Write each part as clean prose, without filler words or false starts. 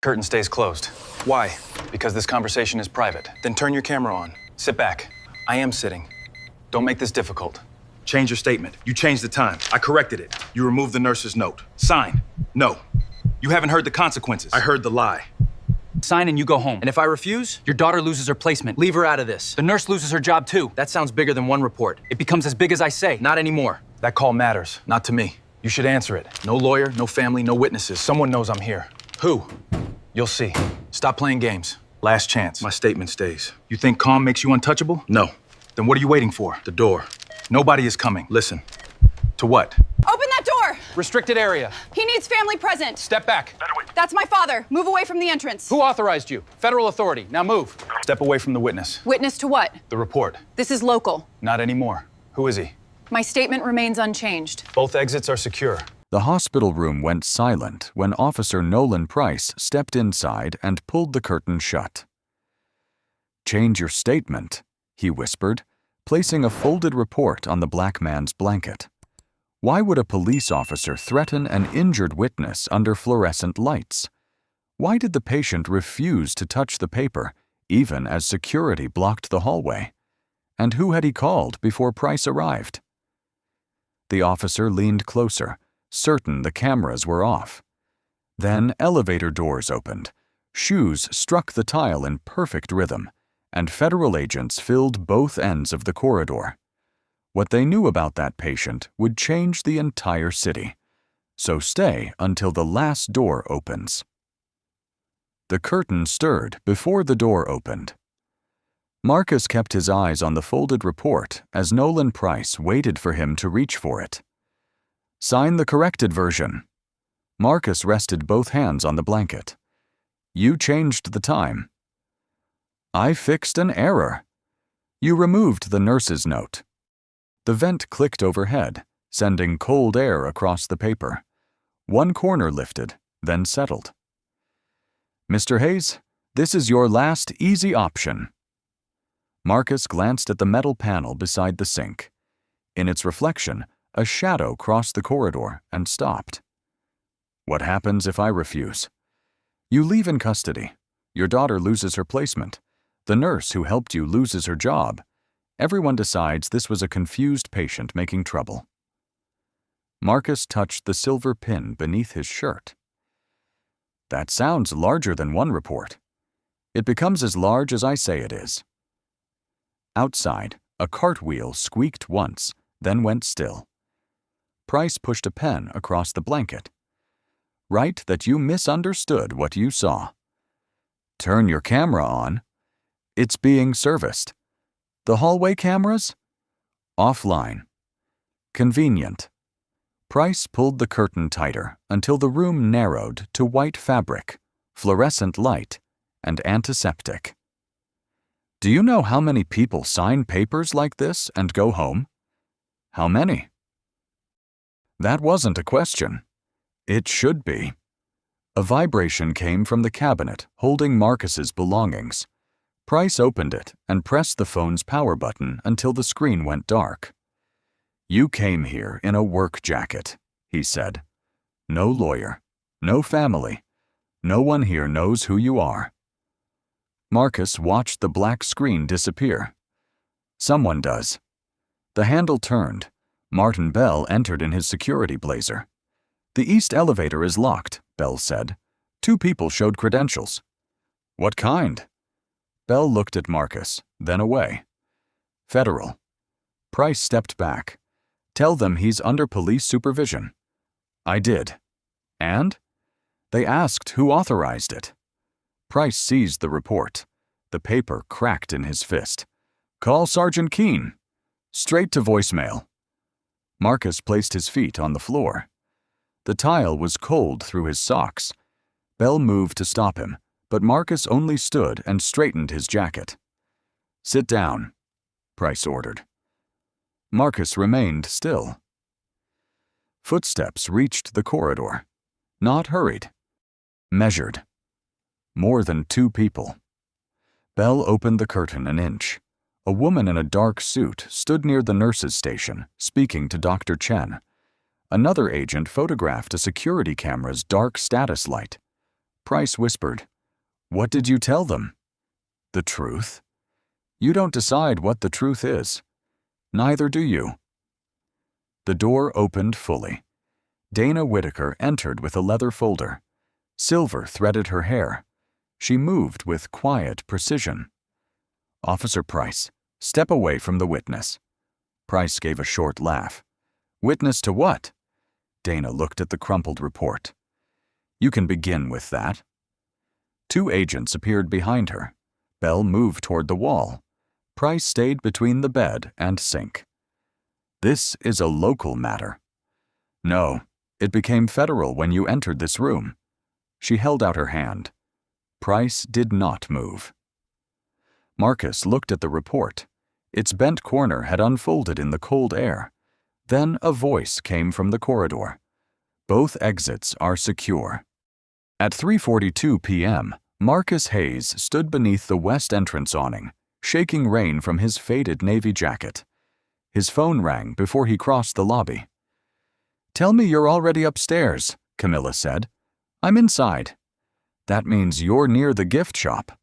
Curtain stays closed. Why? Because this conversation is private. Then turn your camera on. Sit back. I am sitting. Don't make this difficult. Change your statement. You changed the time. I corrected it. You removed the nurse's note. Sign. No. You haven't heard the consequences. I heard the lie. Sign and you go home. And if I refuse? Your daughter loses her placement. Leave her out of this. The nurse loses her job too. That sounds bigger than one report. It becomes as big as I say. Not anymore. That call matters, not to me. You should answer it. No lawyer, no family, no witnesses. Someone knows I'm here. Who? You'll see. Stop playing games. Last chance. My statement stays. You think calm makes you untouchable? No. Then what are you waiting for? The door. Nobody is coming. Listen. To what? Open that door! Restricted area. He needs family present. Step back. That's my father. Move away from the entrance. Who authorized you? Federal authority. Now move. Step away from the witness. Witness to what? The report. This is local. Not anymore. Who is he? My statement remains unchanged. Both exits are secure. The hospital room went silent when Officer Nolan Price stepped inside and pulled the curtain shut. "Change your statement," he whispered, placing a folded report on the black man's blanket. Why would a police officer threaten an injured witness under fluorescent lights? Why did the patient refuse to touch the paper, even as security blocked the hallway? And who had he called before Price arrived? The officer leaned closer, certain the cameras were off. Then elevator doors opened, shoes struck the tile in perfect rhythm, and federal agents filled both ends of the corridor. What they knew about that patient would change the entire city. So stay until the last door opens. The curtain stirred before the door opened. Marcus kept his eyes on the folded report as Nolan Price waited for him to reach for it. "Sign the corrected version." Marcus rested both hands on the blanket. "You changed the time." "I fixed an error." "You removed the nurse's note." The vent clicked overhead, sending cold air across the paper. One corner lifted, then settled. "Mr. Hayes, this is your last easy option." Marcus glanced at the metal panel beside the sink. In its reflection, a shadow crossed the corridor and stopped. "What happens if I refuse?" "You leave in custody. Your daughter loses her placement. The nurse who helped you loses her job. Everyone decides this was a confused patient making trouble." Marcus touched the silver pin beneath his shirt. "That sounds larger than one report. It becomes as large as I say it is." Outside, a cartwheel squeaked once, then went still. Price pushed a pen across the blanket. "Write that you misunderstood what you saw." "Turn your camera on." "It's being serviced." "The hallway cameras?" "Offline." "Convenient." Price pulled the curtain tighter until the room narrowed to white fabric, fluorescent light, and antiseptic. "Do you know how many people sign papers like this and go home?" "How many?" That wasn't a question. It should be. A vibration came from the cabinet holding Marcus's belongings. Price opened it and pressed the phone's power button until the screen went dark. "You came here in a work jacket," he said. "No lawyer, no family. No one here knows who you are." Marcus watched the black screen disappear. "Someone does." The handle turned. Martin Bell entered in his security blazer. "The east elevator is locked," Bell said. "2 people showed credentials." "What kind?" Bell looked at Marcus, then away. "Federal." Price stepped back. "Tell them he's under police supervision." "I did." "And?" "They asked who authorized it." Price seized the report. The paper cracked in his fist. "Call Sergeant Keene." "Straight to voicemail." Marcus placed his feet on the floor. The tile was cold through his socks. Bell moved to stop him, but Marcus only stood and straightened his jacket. "Sit down," Price ordered. Marcus remained still. Footsteps reached the corridor. Not hurried. Measured. More than 2 people. Bell opened the curtain an inch. A woman in a dark suit stood near the nurse's station, speaking to Dr. Chen. Another agent photographed a security camera's dark status light. Price whispered, "What did you tell them?" "The truth." "You don't decide what the truth is. Neither do you." The door opened fully. Dana Whitaker entered with a leather folder. Silver threaded her hair. She moved with quiet precision. "Officer Price, step away from the witness." Price gave a short laugh. "Witness to what?" Dana looked at the crumpled report. "You can begin with that." Two agents appeared behind her. Bell moved toward the wall. Price stayed between the bed and sink. "This is a local matter." "No, it became federal when you entered this room." She held out her hand. Price did not move. Marcus looked at the report. Its bent corner had unfolded in the cold air. Then a voice came from the corridor. "Both exits are secure." At 3:42 p.m., Marcus Hayes stood beneath the west entrance awning, shaking rain from his faded navy jacket. His phone rang before he crossed the lobby. "Tell me you're already upstairs," Camilla said. "I'm inside." "That means you're near the gift shop."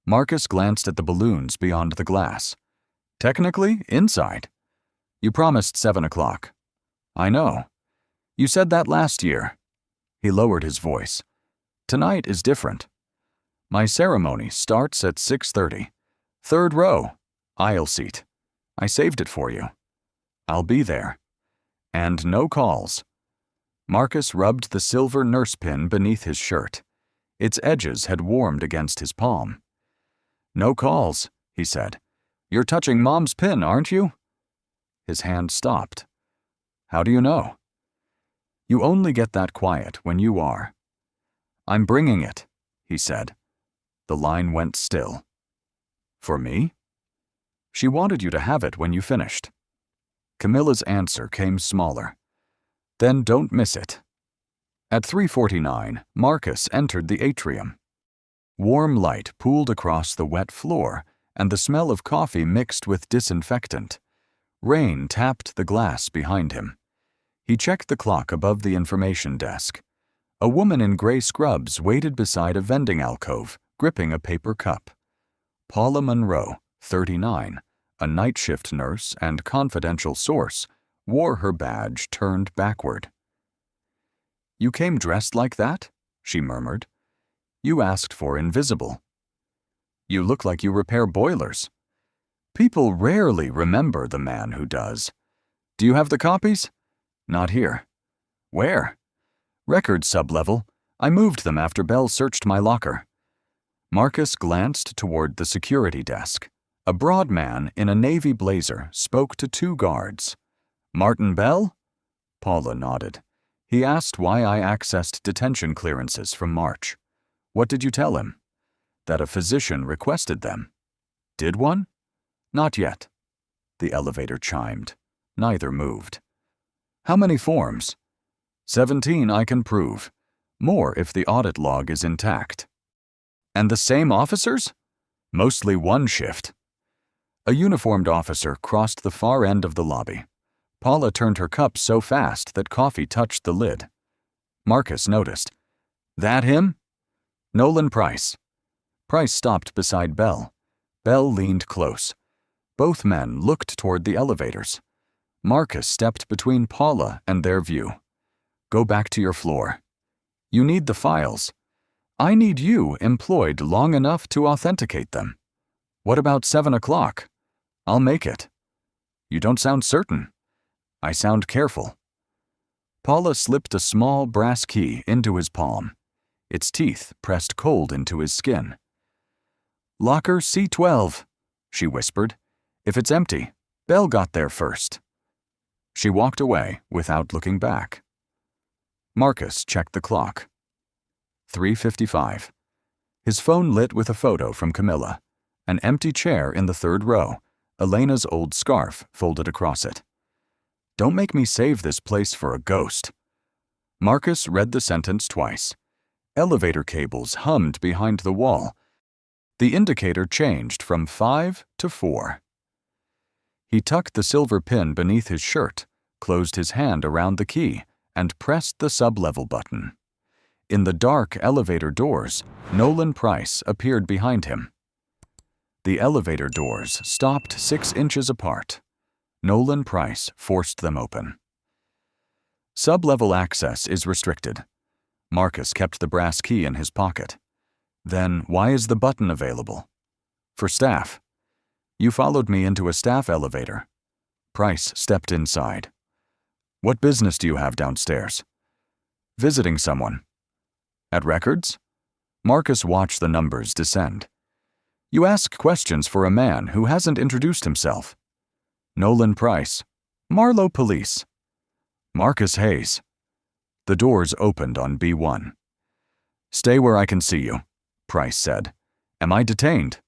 Marcus glanced at the balloons beyond the glass. "Technically, inside." "You promised 7 o'clock." "I know. You said that last year." He lowered his voice. "Tonight is different. My ceremony starts at 6:30. 3rd row, aisle seat. I saved it for you. I'll be there. And no calls." Marcus rubbed the silver nurse pin beneath his shirt. Its edges had warmed against his palm. "No calls," he said. "You're touching Mom's pin, aren't you?" His hand stopped. "How do you know?" "You only get that quiet when you are." "I'm bringing it," he said. The line went still. "For me?" "She wanted you to have it when you finished." Camilla's answer came smaller. "Then don't miss it." At 3:49, Marcus entered the atrium. Warm light pooled across the wet floor, and the smell of coffee mixed with disinfectant. Rain tapped the glass behind him. He checked the clock above the information desk. A woman in gray scrubs waited beside a vending alcove, gripping a paper cup. Paula Monroe, 39, a night shift nurse and confidential source, wore her badge turned backward. "You came dressed like that?" she murmured. "You asked for invisible." "You look like you repair boilers." "People rarely remember the man who does." "Do you have the copies?" "Not here." "Where?" "Record sub-level. I moved them after Bell searched my locker." Marcus glanced toward the security desk. A broad man in a navy blazer spoke to two guards. "Martin Bell?" Paula nodded. "He asked why I accessed detention clearances from March." "What did you tell him?" "That a physician requested them." "Did one?" "Not yet." The elevator chimed. Neither moved. "How many forms?" 17 I can prove. More if the audit log is intact." "And the same officers?" "Mostly one shift." A uniformed officer crossed the far end of the lobby. Paula turned her cup so fast that coffee touched the lid. Marcus noticed. "That him?" "Nolan Price." Price stopped beside Bell. Bell leaned close. Both men looked toward the elevators. Marcus stepped between Paula and their view. "Go back to your floor. You need the files. I need you employed long enough to authenticate them." "What about 7 o'clock?" "I'll make it." "You don't sound certain." "I sound careful." Paula slipped a small brass key into his palm. Its teeth pressed cold into his skin. "Locker C12, she whispered. "If it's empty, Bell got there first." She walked away without looking back. Marcus checked the clock. 3:55. His phone lit with a photo from Camilla. An empty chair in the 3rd row, Elena's old scarf folded across it. "Don't make me save this place for a ghost." Marcus read the sentence twice. Elevator cables hummed behind the wall. The indicator changed from 5 to 4. He tucked the silver pin beneath his shirt, closed his hand around the key, and pressed the sub-level button. In the dark elevator doors, Nolan Price appeared behind him. The elevator doors stopped 6 inches apart. Nolan Price forced them open. Sub-level access is restricted. Marcus kept the brass key in his pocket. Then why is the button available? For staff. You followed me into a staff elevator. Price stepped inside. What business do you have downstairs? Visiting someone. At records? Marcus watched the numbers descend. You ask questions for a man who hasn't introduced himself. Nolan Price. Marlow Police. Marcus Hayes. The doors opened on B1. Stay where I can see you, Price said. Am I detained?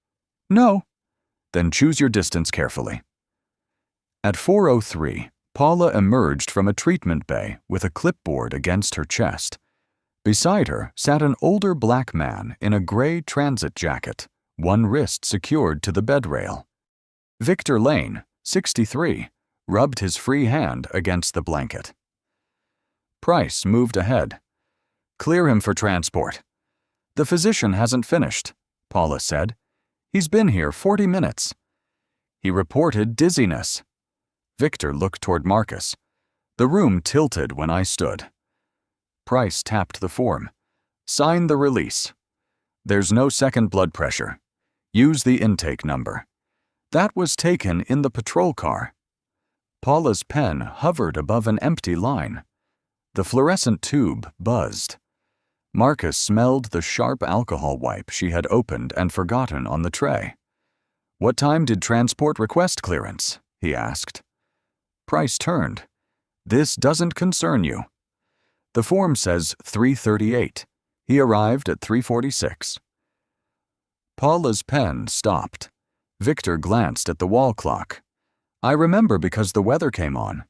No. Then choose your distance carefully. At 4:03, Paula emerged from a treatment bay with a clipboard against her chest. Beside her sat an older black man in a gray transit jacket, one wrist secured to the bed rail. Victor Lane, 63, rubbed his free hand against the blanket. Price moved ahead. Clear him for transport. The physician hasn't finished, Paula said. He's been here 40 minutes. He reported dizziness. Victor looked toward Marcus. The room tilted when I stood. Price tapped the form. Sign the release. There's no second blood pressure. Use the intake number. That was taken in the patrol car. Paula's pen hovered above an empty line. The fluorescent tube buzzed. Marcus smelled the sharp alcohol wipe she had opened and forgotten on the tray. What time did transport request clearance? He asked. Price turned. This doesn't concern you. The form says 3:38. He arrived at 3:46. Paula's pen stopped. Victor glanced at the wall clock. I remember because the weather came on.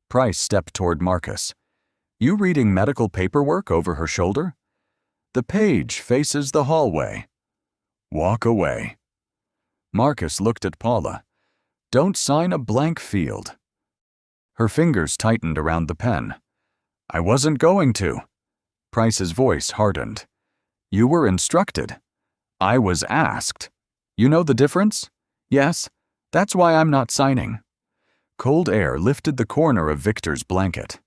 Price stepped toward Marcus. You reading medical paperwork over her shoulder? The page faces the hallway. Walk away. Marcus looked at Paula. Don't sign a blank field. Her fingers tightened around the pen. I wasn't going to. Price's voice hardened. You were instructed. I was asked. You know the difference? Yes, that's why I'm not signing. Cold air lifted the corner of Victor's blanket.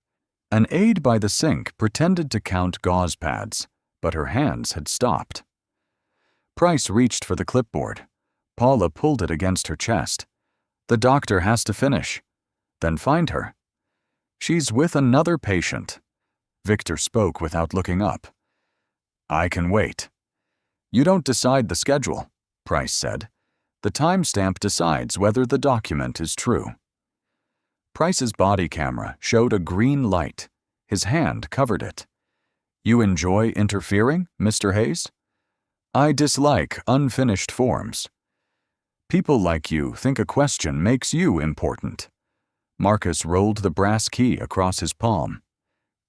An aide by the sink pretended to count gauze pads, but her hands had stopped. Price reached for the clipboard. Paula pulled it against her chest. The doctor has to finish. Then find her. She's with another patient. Victor spoke without looking up. I can wait. You don't decide the schedule, Price said. The timestamp decides whether the document is true. Price's body camera showed a green light. His hand covered it. You enjoy interfering, Mr. Hayes? I dislike unfinished forms. People like you think a question makes you important. Marcus rolled the brass key across his palm.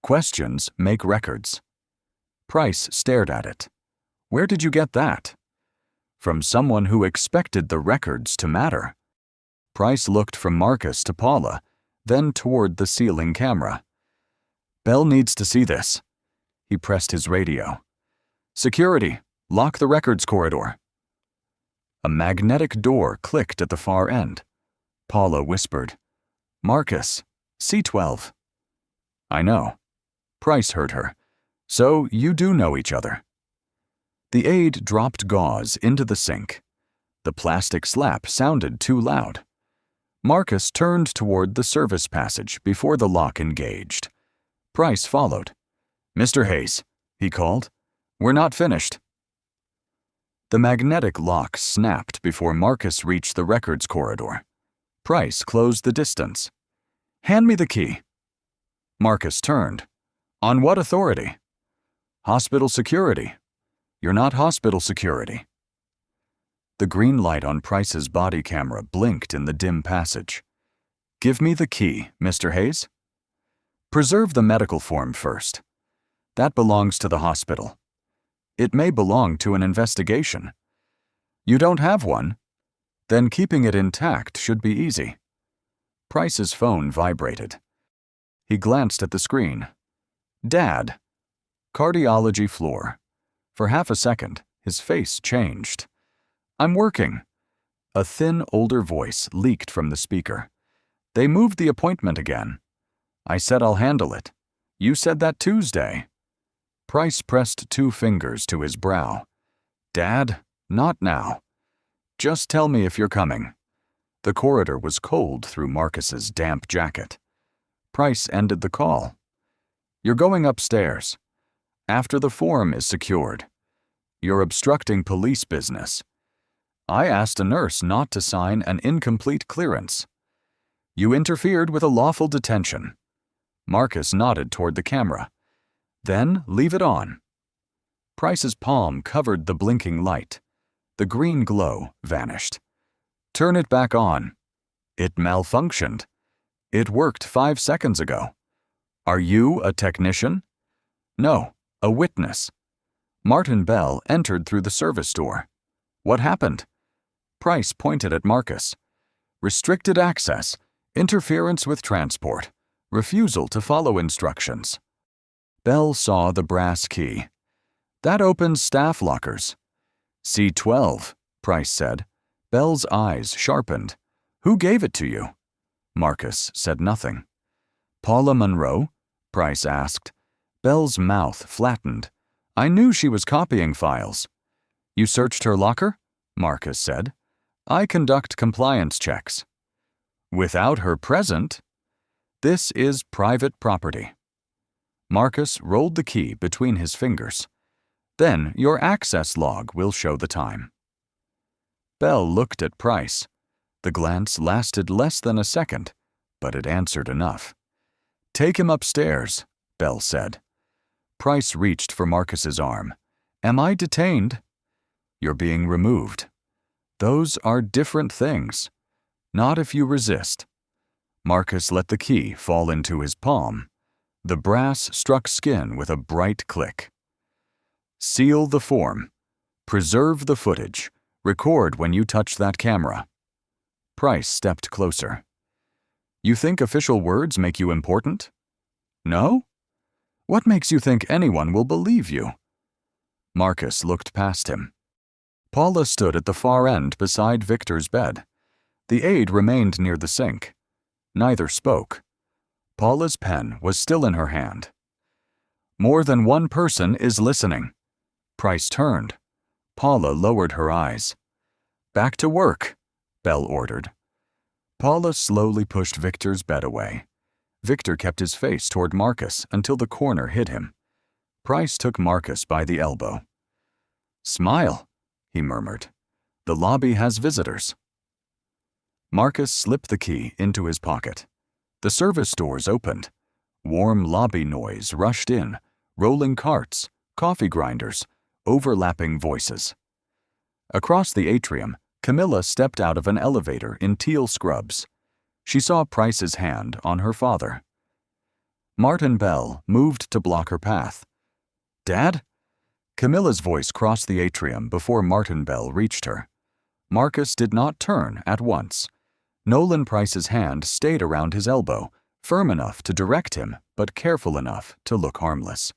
Questions make records. Price stared at it. Where did you get that? From someone who expected the records to matter. Price looked from Marcus to Paula, then toward the ceiling camera. Bell needs to see this. He pressed his radio. Security, lock the records corridor. A magnetic door clicked at the far end. Paula whispered, Marcus, C12. I know. Price heard her. So you do know each other. The aide dropped gauze into the sink. The plastic slap sounded too loud. Marcus turned toward the service passage before the lock engaged. Price followed. Mr. Hayes, he called. We're not finished. The magnetic lock snapped before Marcus reached the records corridor. Price closed the distance. Hand me the key. Marcus turned. On what authority? Hospital security. You're not hospital security. The green light on Price's body camera blinked in the dim passage. Give me the key, Mr. Hayes. Preserve the medical form first. That belongs to the hospital. It may belong to an investigation. You don't have one? Then keeping it intact should be easy. Price's phone vibrated. He glanced at the screen. Dad. Cardiology floor. For half a second, his face changed. I'm working. A thin, older voice leaked from the speaker. They moved the appointment again. I said I'll handle it. You said that Tuesday. Price pressed 2 fingers to his brow. Dad, not now. Just tell me if you're coming. The corridor was cold through Marcus's damp jacket. Price ended the call. You're going upstairs. After the form is secured. You're obstructing police business. I asked a nurse not to sign an incomplete clearance. You interfered with a lawful detention. Marcus nodded toward the camera. Then leave it on. Price's palm covered the blinking light. The green glow vanished. Turn it back on. It malfunctioned. It worked 5 seconds ago. Are you a technician? No, a witness. Martin Bell entered through the service door. What happened? Price pointed at Marcus. Restricted access, interference with transport, refusal to follow instructions. Bell saw the brass key. That opens staff lockers. C12, Price said. Bell's eyes sharpened. Who gave it to you? Marcus said nothing. Paula Monroe? Price asked. Bell's mouth flattened. I knew she was copying files. You searched her locker? Marcus said. I conduct compliance checks. Without her present? This is private property. Marcus rolled the key between his fingers. Then your access log will show the time. Bell looked at Price. The glance lasted less than a second, but it answered enough. Take him upstairs, Bell said. Price reached for Marcus's arm. Am I detained? You're being removed. Those are different things. Not if you resist. Marcus let the key fall into his palm. The brass struck skin with a bright click. Seal the form. Preserve the footage. Record when you touch that camera. Price stepped closer. You think official words make you important? No? What makes you think anyone will believe you? Marcus looked past him. Paula stood at the far end beside Victor's bed. The aide remained near the sink. Neither spoke. Paula's pen was still in her hand. More than one person is listening. Price turned. Paula lowered her eyes. Back to work, Bell ordered. Paula slowly pushed Victor's bed away. Victor kept his face toward Marcus until the corner hid him. Price took Marcus by the elbow. Smile, he murmured. The lobby has visitors. Marcus slipped the key into his pocket. The service doors opened. Warm lobby noise rushed in, rolling carts, coffee grinders, overlapping voices. Across the atrium, Camilla stepped out of an elevator in teal scrubs. She saw Price's hand on her father. Martin Bell moved to block her path. Dad? Camilla's voice crossed the atrium before Martin Bell reached her. Marcus did not turn at once. Nolan Price's hand stayed around his elbow, firm enough to direct him, but careful enough to look harmless.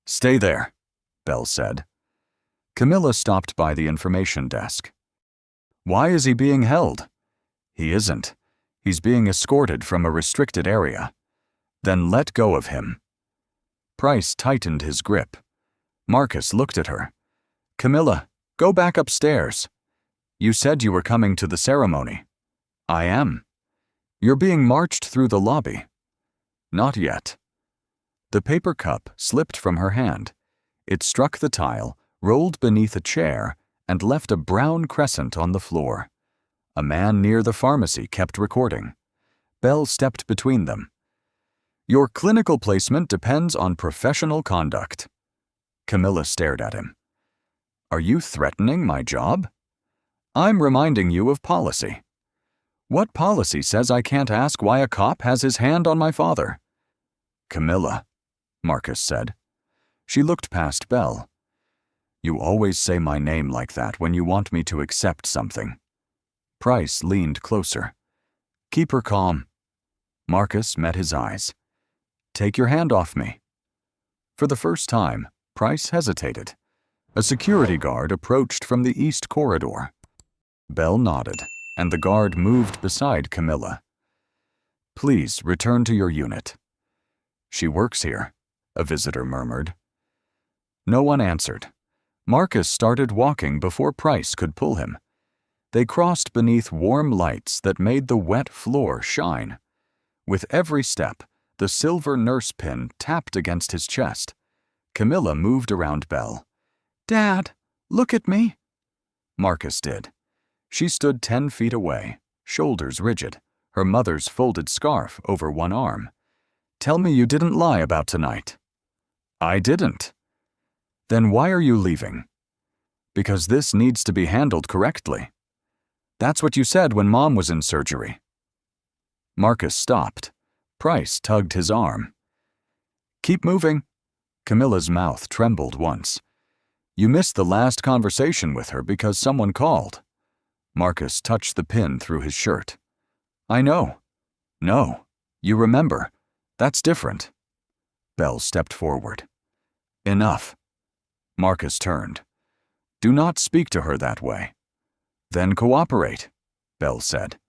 Stay there, Bell said. Camilla stopped by the information desk. Why is he being held? He isn't. He's being escorted from a restricted area. Then let go of him. Price tightened his grip. Marcus looked at her. Camilla, go back upstairs. You said you were coming to the ceremony. I am. You're being marched through the lobby. Not yet. The paper cup slipped from her hand. It struck the tile, rolled beneath a chair, and left a brown crescent on the floor. A man near the pharmacy kept recording. Bell stepped between them. Your clinical placement depends on professional conduct. Camilla stared at him. Are you threatening my job? I'm reminding you of policy. What policy says I can't ask why a cop has his hand on my father? Camilla, Marcus said. She looked past Bell. You always say my name like that when you want me to accept something. Price leaned closer. Keep her calm. Marcus met his eyes. Take your hand off me. For the first time, Price hesitated. A security guard approached from the east corridor. Bell nodded, and the guard moved beside Camilla. "Please return to your unit." "She works here," a visitor murmured. No one answered. Marcus started walking before Price could pull him. They crossed beneath warm lights that made the wet floor shine. With every step, the silver nurse pin tapped against his chest. Camilla moved around Bell. "Dad, look at me." Marcus did. She stood 10 feet away, shoulders rigid, her mother's folded scarf over one arm. "Tell me you didn't lie about tonight." "I didn't." "Then why are you leaving?" "Because this needs to be handled correctly." "That's what you said when Mom was in surgery." Marcus stopped. Price tugged his arm. "Keep moving." Camilla's mouth trembled once. "You missed the last conversation with her because someone called." Marcus touched the pin through his shirt. "I know." "No. You remember. That's different." Bell stepped forward. "Enough." Marcus turned. "Do not speak to her that way." "Then cooperate," Bell said.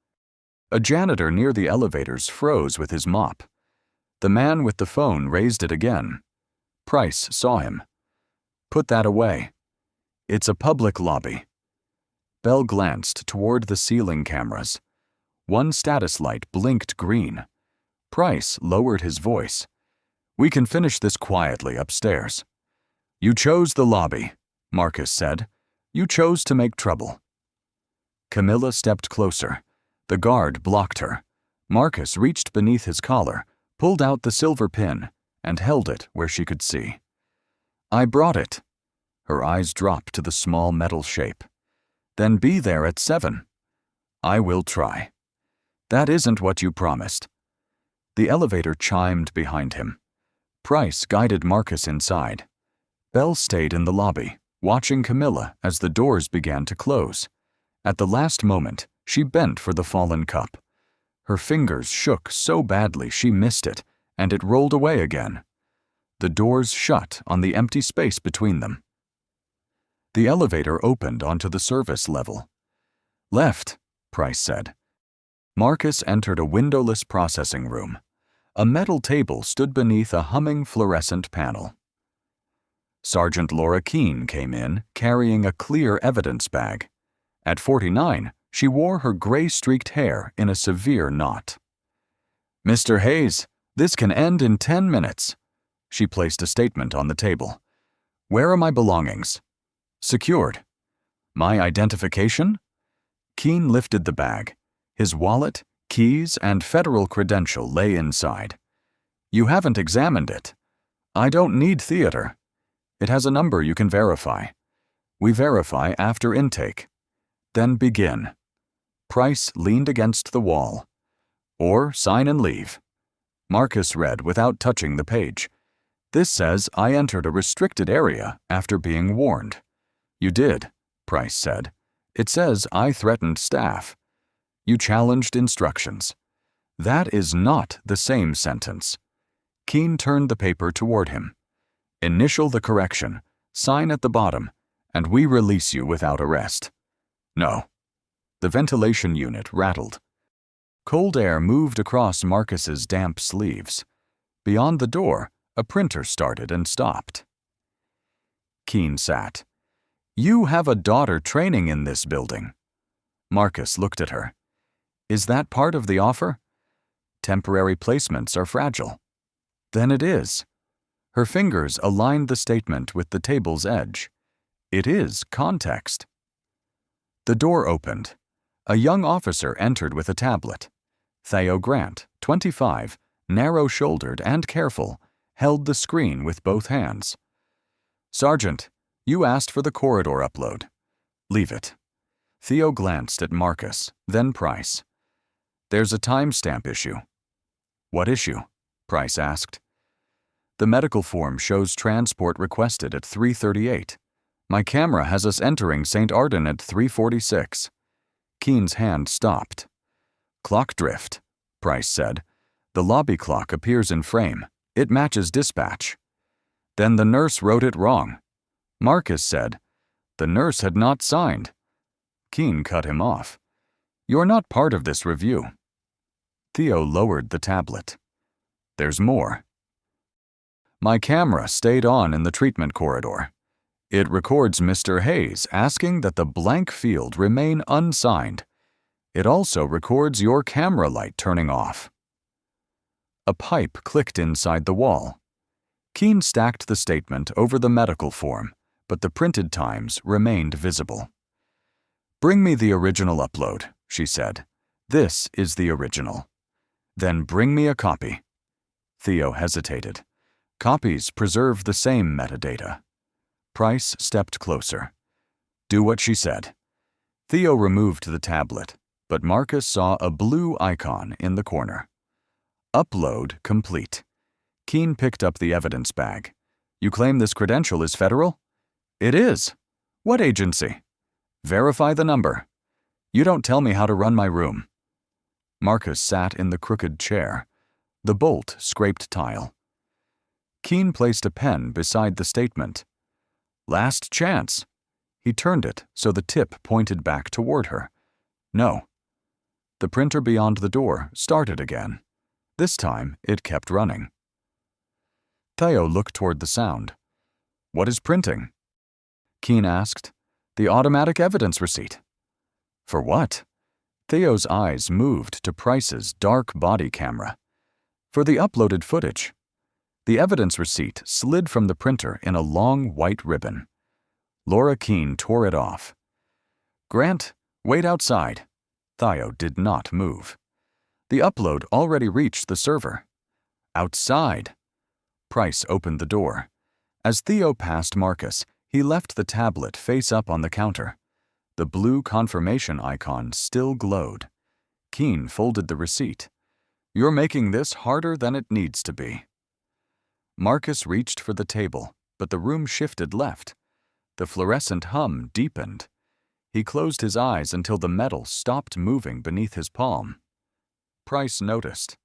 A janitor near the elevators froze with his mop. The man with the phone raised it again. Price saw him. "Put that away. It's a public lobby." Bell glanced toward the ceiling cameras. One status light blinked green. Price lowered his voice. "We can finish this quietly upstairs." "You chose the lobby," Marcus said. "You chose to make trouble." Camilla stepped closer. The guard blocked her. Marcus reached beneath his collar, pulled out the silver pin, and held it where she could see. "I brought it." Her eyes dropped to the small metal shape. "Then be there at 7. "I will try." "That isn't what you promised." The elevator chimed behind him. Price guided Marcus inside. Bell stayed in the lobby, watching Camilla as the doors began to close. At the last moment, she bent for the fallen cup. Her fingers shook so badly she missed it, and it rolled away again. The doors shut on the empty space between them. The elevator opened onto the service level. "Left," Price said. Marcus entered a windowless processing room. A metal table stood beneath a humming fluorescent panel. Sergeant Laura Keene came in, carrying a clear evidence bag. At 49, she wore her gray-streaked hair in a severe knot. "Mr. Hayes, this can end in 10 minutes." She placed a statement on the table. "Where are my belongings?" "Secured." "My identification?" Keene lifted the bag. His wallet, keys, and federal credential lay inside. "You haven't examined it." "I don't need theater." "It has a number you can verify." "We verify after intake." "Then begin." Price leaned against the wall. "Or sign and leave." Marcus read without touching the page. "This says I entered a restricted area after being warned." "You did," Price said. "It says I threatened staff." "You challenged instructions." "That is not the same sentence." Keene turned the paper toward him. "Initial the correction, sign at the bottom, and we release you without arrest." "No." The ventilation unit rattled. Cold air moved across Marcus's damp sleeves. Beyond the door, a printer started and stopped. Keene sat. "You have a daughter training in this building." Marcus looked at her. "Is that part of the offer?" "Temporary placements are fragile." "Then it is." Her fingers aligned the statement with the table's edge. "It is context." The door opened. A young officer entered with a tablet. Theo Grant, 25, narrow-shouldered and careful, held the screen with both hands. "Sergeant, you asked for the corridor upload." "Leave it." Theo glanced at Marcus, then Price. "There's a timestamp issue." "What issue?" Price asked. "The medical form shows transport requested at 3:38. My camera has us entering Saint Arden at 3:46. Keene's hand stopped. "Clock drift," Price said. "The lobby clock appears in frame. It matches dispatch." Then the nurse wrote it wrong. Marcus said, the nurse had not signed. Keene cut him off. You're not part of this review. Theo lowered the tablet. There's more. My camera stayed on in the treatment corridor. It records Mr. Hayes asking that the blank field remain unsigned. It also records your camera light turning off. A pipe clicked inside the wall. Keene stacked the statement over the medical form, but the printed times remained visible. Bring me the original upload, she said. This is the original. Then bring me a copy. Theo hesitated. Copies preserve the same metadata. Price stepped closer. Do what she said. Theo removed the tablet, but Marcus saw a blue icon in the corner. Upload complete. Keene picked up the evidence bag. You claim this credential is federal? It is. What agency? Verify the number. You don't tell me how to run my room. Marcus sat in the crooked chair. The bolt scraped tile. Keene placed a pen beside the statement. Last chance. He turned it so the tip pointed back toward her. No. The printer beyond the door started again. This time, it kept running. Theo looked toward the sound. What is printing? Keene asked. The automatic evidence receipt. For what? Theo's eyes moved to Price's dark body camera. For the uploaded footage. The evidence receipt slid from the printer in a long white ribbon. Laura Keene tore it off. Grant, wait outside. Theo did not move. The upload already reached the server. Outside. Price opened the door. As Theo passed Marcus, he left the tablet face up on the counter. The blue confirmation icon still glowed. Keene folded the receipt. You're making this harder than it needs to be. Marcus reached for the table, but the room shifted left. The fluorescent hum deepened. He closed his eyes until the metal stopped moving beneath his palm. Price noticed.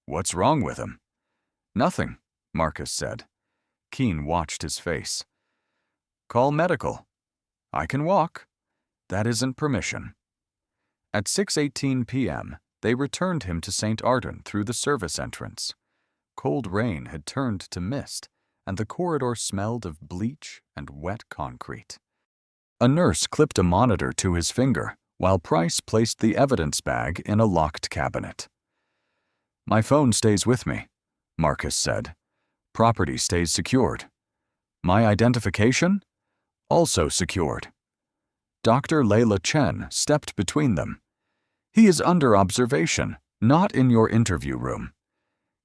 What's wrong with him? Nothing, Marcus said. Keene watched his face. Call medical. I can walk. That isn't permission. At 6:18 p.m., they returned him to Saint Arden through the service entrance. Cold rain had turned to mist, and the corridor smelled of bleach and wet concrete. A nurse clipped a monitor to his finger, while Price placed the evidence bag in a locked cabinet. My phone stays with me, Marcus said. Property stays secured. My identification? Also secured. Dr. Layla Chen stepped between them. He is under observation, not in your interview room.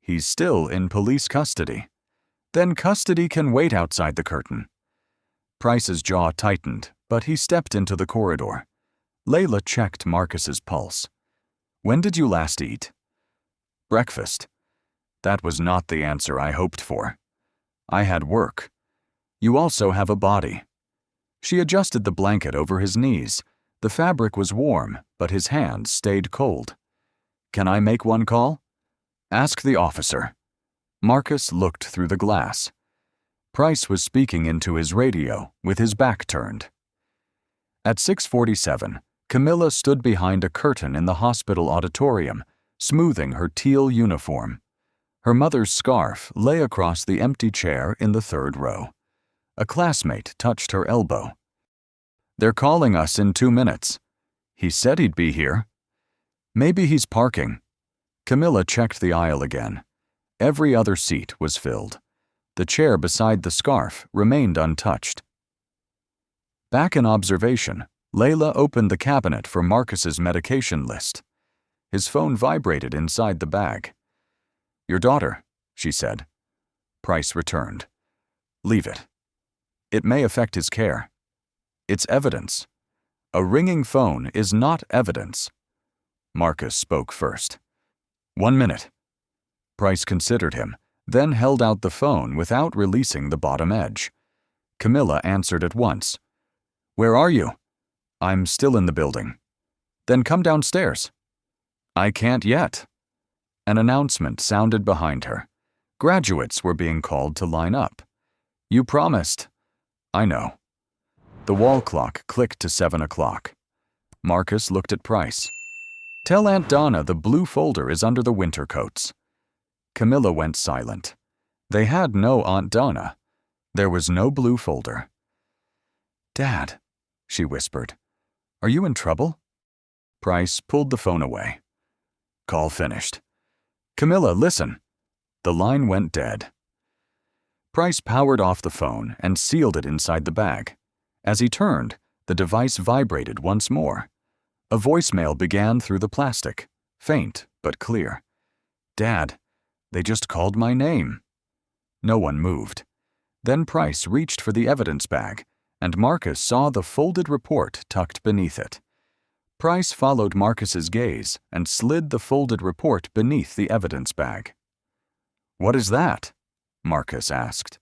He's still in police custody. Then custody can wait outside the curtain. Price's jaw tightened, but he stepped into the corridor. Layla checked Marcus's pulse. When did you last eat? Breakfast. That was not the answer I hoped for. I had work. You also have a body. She adjusted the blanket over his knees. The fabric was warm, but his hands stayed cold. Can I make one call? Ask the officer. Marcus looked through the glass. Price was speaking into his radio, with his back turned. At 6:47, Camilla stood behind a curtain in the hospital auditorium, smoothing her teal uniform. Her mother's scarf lay across the empty chair in the third row. A classmate touched her elbow. They're calling us in 2 minutes. He said he'd be here. Maybe he's parking. Camilla checked the aisle again. Every other seat was filled. The chair beside the scarf remained untouched. Back in observation, Layla opened the cabinet for Marcus's medication list. His phone vibrated inside the bag. Your daughter, she said. Price returned. Leave it. It may affect his care. It's evidence. A ringing phone is not evidence. Marcus spoke first. 1 minute. Price considered him, then held out the phone without releasing the bottom edge. Camilla answered at once. Where are you? I'm still in the building. Then come downstairs. I can't yet. An announcement sounded behind her. Graduates were being called to line up. You promised. I know. The wall clock clicked to 7 o'clock. Marcus looked at Price. Tell Aunt Donna the blue folder is under the winter coats. Camilla went silent. They had no Aunt Donna. There was no blue folder. Dad, she whispered. Are you in trouble? Price pulled the phone away. Call finished. Camilla, listen. The line went dead. Price powered off the phone and sealed it inside the bag. As he turned, the device vibrated once more. A voicemail began through the plastic, faint but clear. Dad, they just called my name. No one moved. Then Price reached for the evidence bag, and Marcus saw the folded report tucked beneath it. Price followed Marcus's gaze and slid the folded report beneath the evidence bag. What is that? Marcus asked.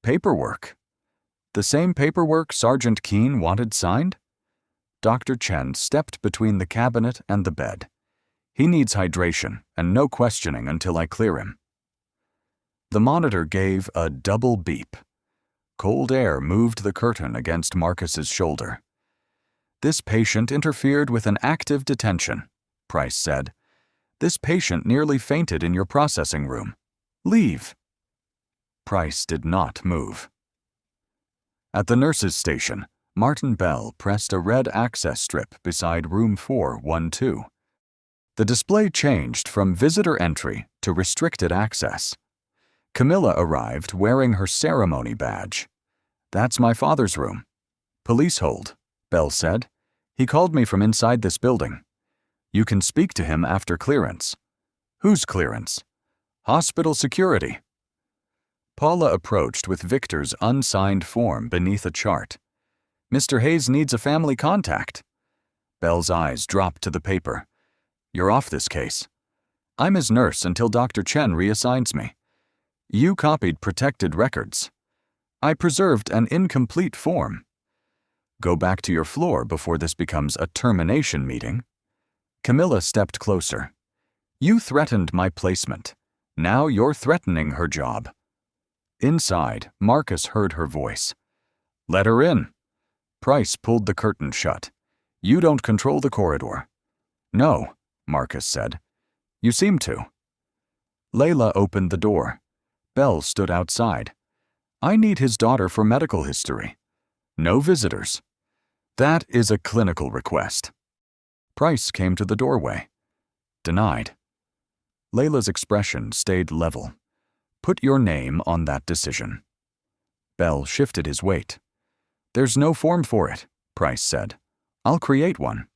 Paperwork. The same paperwork Sergeant Keene wanted signed? Dr. Chen stepped between the cabinet and the bed. He needs hydration and no questioning until I clear him. The monitor gave a double beep. Cold air moved the curtain against Marcus's shoulder. This patient interfered with an active detention, Price said. This patient nearly fainted in your processing room. Leave. Price did not move. At the nurse's station, Martin Bell pressed a red access strip beside room 412. The display changed from visitor entry to restricted access. Camilla arrived wearing her ceremony badge. That's my father's room. Police hold, Bell said. He called me from inside this building. You can speak to him after clearance. Whose clearance? Hospital security. Paula approached with Victor's unsigned form beneath a chart. Mr. Hayes needs a family contact. Bell's eyes dropped to the paper. You're off this case. I'm his nurse until Dr. Chen reassigns me. You copied protected records. I preserved an incomplete form. Go back to your floor before this becomes a termination meeting. Camilla stepped closer. You threatened my placement. Now you're threatening her job. Inside, Marcus heard her voice. Let her in. Price pulled the curtain shut. You don't control the corridor. No, Marcus said. You seem to. Layla opened the door. Bell stood outside. I need his daughter for medical history. No visitors. That is a clinical request. Price came to the doorway. Denied. Layla's expression stayed level. Put your name on that decision. Bell shifted his weight. There's no form for it, Price said. I'll create one.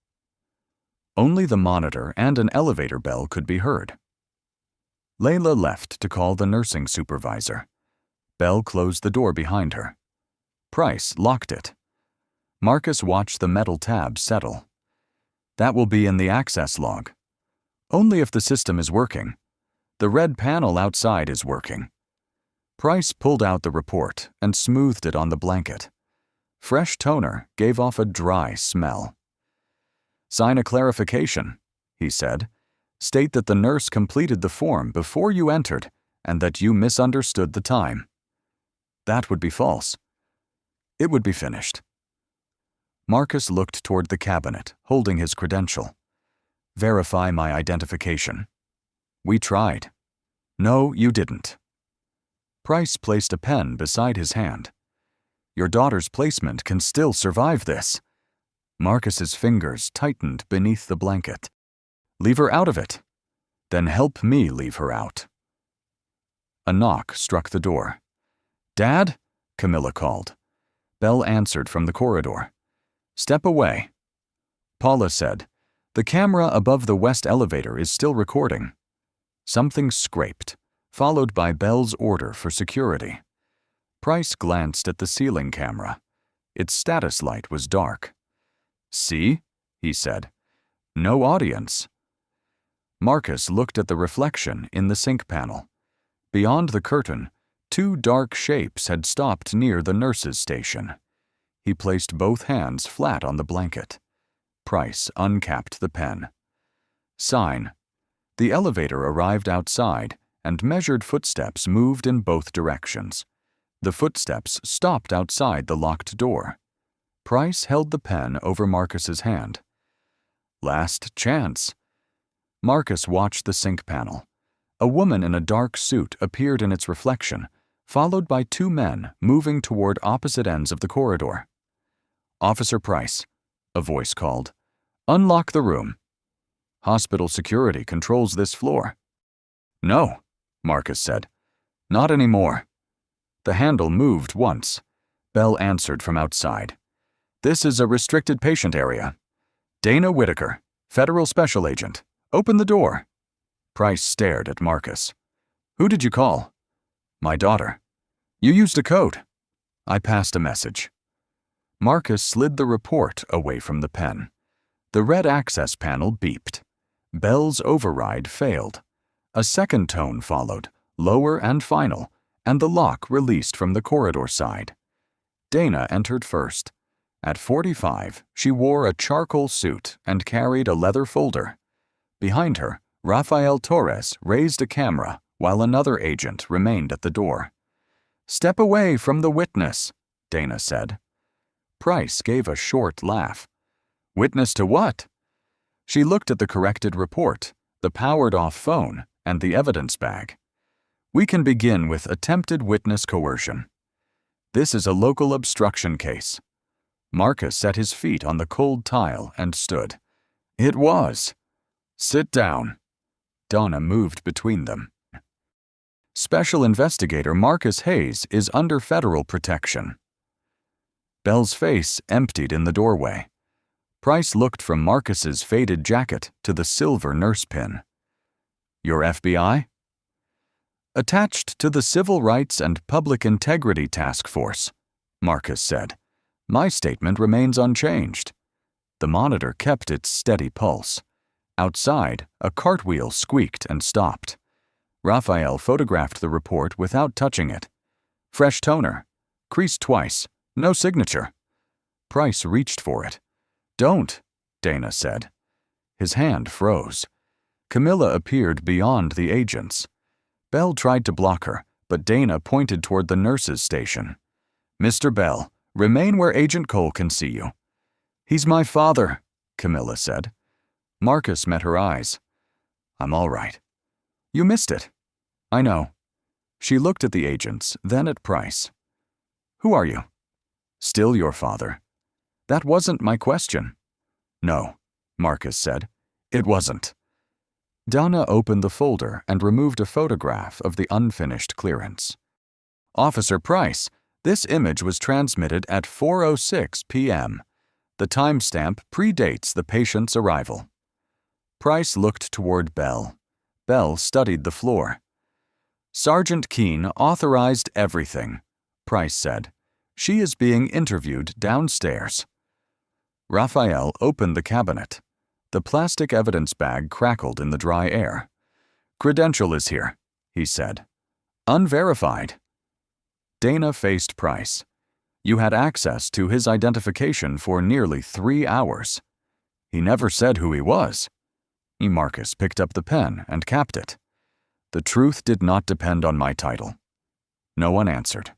Only the monitor and an elevator bell could be heard. Layla left to call the nursing supervisor. Bell closed the door behind her. Price locked it. Marcus watched the metal tab settle. That will be in the access log. Only if the system is working. The red panel outside is working. Price pulled out the report and smoothed it on the blanket. Fresh toner gave off a dry smell. Sign a clarification, he said. State that the nurse completed the form before you entered and that you misunderstood the time. That would be false. It would be finished. Marcus looked toward the cabinet, holding his credential. Verify my identification. We tried. No, you didn't. Price placed a pen beside his hand. Your daughter's placement can still survive this. Marcus's fingers tightened beneath the blanket. Leave her out of it. Then help me leave her out. A knock struck the door. Dad? Camilla called. Bell answered from the corridor. Step away. Paula said, the camera above the west elevator is still recording. Something scraped, followed by Bell's order for security. Price glanced at the ceiling camera. Its status light was dark. See? He said. No audience. Marcus looked at the reflection in the sink panel. Beyond the curtain, two dark shapes had stopped near the nurse's station. He placed both hands flat on the blanket. Price uncapped the pen. Sign. The elevator arrived outside, and measured footsteps moved in both directions. The footsteps stopped outside the locked door. Price held the pen over Marcus's hand. Last chance. Marcus watched the sink panel. A woman in a dark suit appeared in its reflection, followed by two men moving toward opposite ends of the corridor. "Officer Price," a voice called. "Unlock the room. Hospital security controls this floor." "No," Marcus said. "Not anymore." The handle moved once. Bell answered from outside. "This is a restricted patient area. Dana Whitaker, Federal Special Agent. Open the door." Price stared at Marcus. "Who did you call?" "My daughter." "You used a code." "I passed a message." Marcus slid the report away from the pen. The red access panel beeped. Bell's override failed. A second tone followed, lower and final, and the lock released from the corridor side. Dana entered first. At 45, she wore a charcoal suit and carried a leather folder. Behind her, Rafael Torres raised a camera while another agent remained at the door. "Step away from the witness," Dana said. Price gave a short laugh. "Witness to what?" She looked at the corrected report, the powered-off phone, and the evidence bag. "We can begin with attempted witness coercion. This is a local obstruction case." Marcus set his feet on the cold tile and stood. "It was." "Sit down." Donna moved between them. "Special Investigator Marcus Hayes is under federal protection." Bell's face emptied in the doorway. Price looked from Marcus's faded jacket to the silver nurse pin. "Your FBI?" "Attached to the Civil Rights and Public Integrity Task Force," Marcus said. "My statement remains unchanged." The monitor kept its steady pulse. Outside, a cartwheel squeaked and stopped. Raphael photographed the report without touching it. "Fresh toner. Creased twice. No signature." Price reached for it. "Don't," Dana said. His hand froze. Camilla appeared beyond the agents. Bell tried to block her, but Dana pointed toward the nurse's station. "Mr. Bell, remain where Agent Cole can see you." "He's my father," Camilla said. Marcus met her eyes. "I'm all right." "You missed it." "I know." She looked at the agents, then at Price. "Who are you?" "Still your father." "That wasn't my question." "No," Marcus said. "It wasn't." Donna opened the folder and removed a photograph of the unfinished clearance. "Officer Price, this image was transmitted at 4:06 p.m. The timestamp predates the patient's arrival." Price looked toward Bell. Bell studied the floor. "Sergeant Keene authorized everything," Price said. "She is being interviewed downstairs." Raphael opened the cabinet. The plastic evidence bag crackled in the dry air. "Credential is here," he said. "Unverified." Dana faced Price. "You had access to his identification for nearly 3 hours." "He never said who he was." Marcus picked up the pen and capped it. "The truth did not depend on my title." No one answered.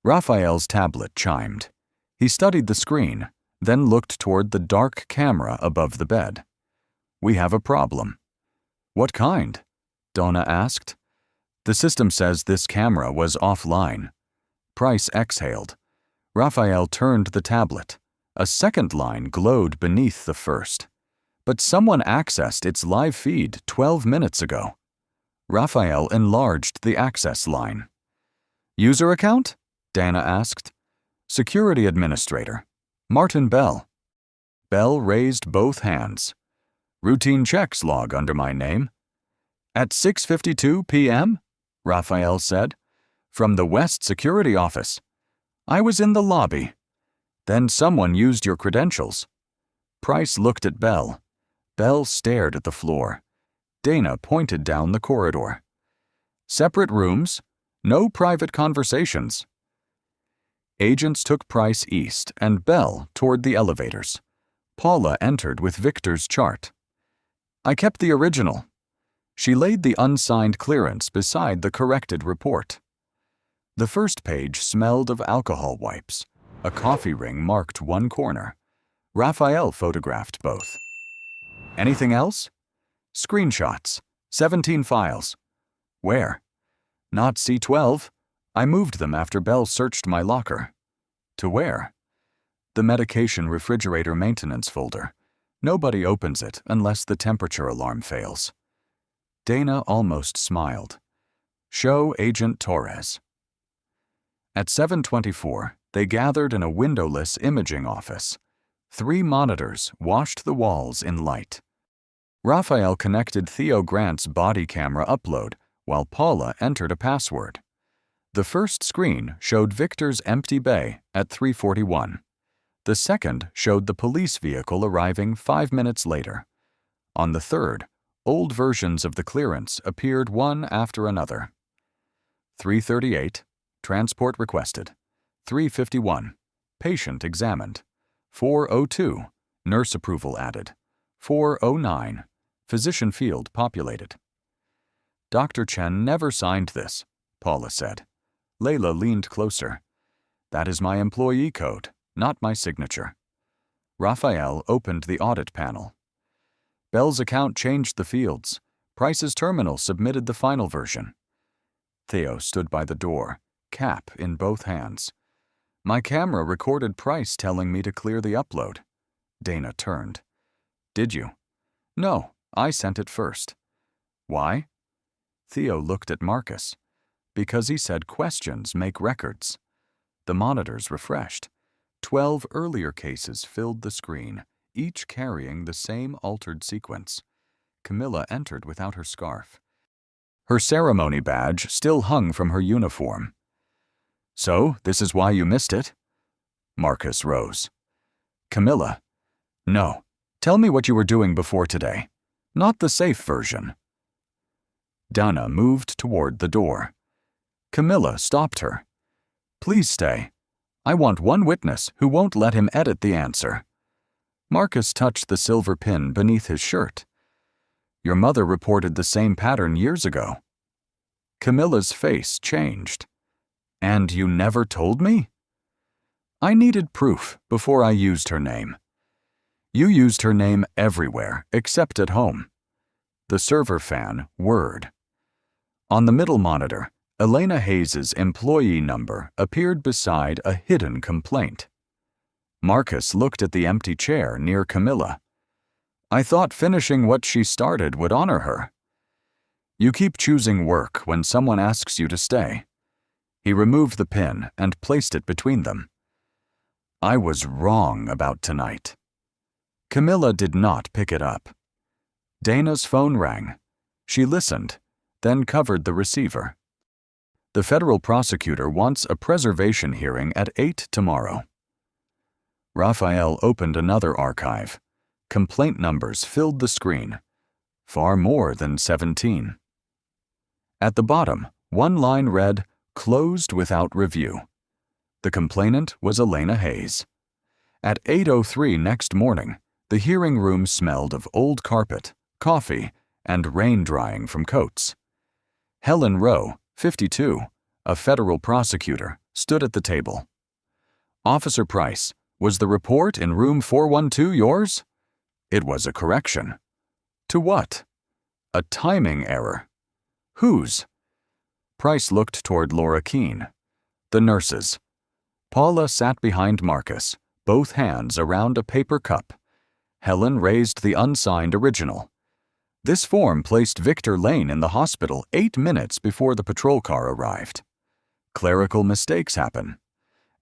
Raphael's tablet chimed. He studied the screen, then looked toward the dark camera above the bed. "We have a problem." "What kind?" Donna asked. "The system says this camera was offline." Price exhaled. Raphael turned the tablet. A second line glowed beneath the first. "But someone accessed its live feed 12 minutes ago." Raphael enlarged the access line. "User account?" Dana asked. "Security Administrator. Martin Bell." Bell raised both hands. "Routine checks log under my name." "At 6:52 p.m.?" Raphael said. "From the West Security Office. I was in the lobby. Then someone used your credentials." Price looked at Bell. Bell stared at the floor. Dana pointed down the corridor. "Separate rooms. No private conversations." Agents took Price east and Bell toward the elevators. Paula entered with Victor's chart. "I kept the original." She laid the unsigned clearance beside the corrected report. The first page smelled of alcohol wipes. A coffee ring marked one corner. Raphael photographed both. Anything else? Screenshots. 17 files. Where? Not C12. I moved them after Bell searched my locker. To where? The medication refrigerator maintenance folder. Nobody opens it unless the temperature alarm fails. Dana almost smiled. Show Agent Torres. At 7:24, they gathered in a windowless imaging office. 3 monitors washed the walls in light. Raphael connected Theo Grant's body camera upload while Paula entered a password. The first screen showed Victor's empty bay at 3:41. The second showed the police vehicle arriving 5 minutes later. On the third, old versions of the clearance appeared one after another. 3:38, transport requested. 3:51, patient examined. 4:02, nurse approval added. 4:09, physician field populated. Dr. Chen never signed this, Paula said. Layla leaned closer. That is my employee code, not my signature. Raphael opened the audit panel. Bell's account changed the fields. Price's terminal submitted the final version. Theo stood by the door, cap in both hands. My camera recorded Price telling me to clear the upload. Dana turned. Did you? No, I sent it first. Why? Theo looked at Marcus. Because he said questions make records. The monitors refreshed. 12 earlier cases filled the screen, each carrying the same altered sequence. Camilla entered without her scarf. Her ceremony badge still hung from her uniform. So, this is why you missed it? Marcus rose. Camilla. No. Tell me what you were doing before today. Not the safe version. Dana moved toward the door. Camilla stopped her. Please stay. I want one witness who won't let him edit the answer. Marcus touched the silver pin beneath his shirt. Your mother reported the same pattern years ago. Camilla's face changed. And you never told me? I needed proof before I used her name. You used her name everywhere except at home. The server fan whirred. On the middle monitor, Elena Hayes's employee number appeared beside a hidden complaint. Marcus looked at the empty chair near Camilla. I thought finishing what she started would honor her. You keep choosing work when someone asks you to stay. He removed the pin and placed it between them. I was wrong about tonight. Camilla did not pick it up. Dana's phone rang. She listened, then covered the receiver. The federal prosecutor wants a preservation hearing at 8 tomorrow. Raphael opened another archive. Complaint numbers filled the screen. Far more than 17. At the bottom, one line read, Closed without review. The complainant was Elena Hayes. At 8:03 next morning, the hearing room smelled of old carpet, coffee, and rain drying from coats. Helen Rowe, 52, a federal prosecutor, stood at the table. Officer Price, was the report in room 412 yours? It was a correction. To what? A timing error. Whose? Price looked toward Laura Keene. The nurses. Paula sat behind Marcus, both hands around a paper cup. Helen raised the unsigned original. This form placed Victor Lane in the hospital 8 minutes before the patrol car arrived. Clerical mistakes happen.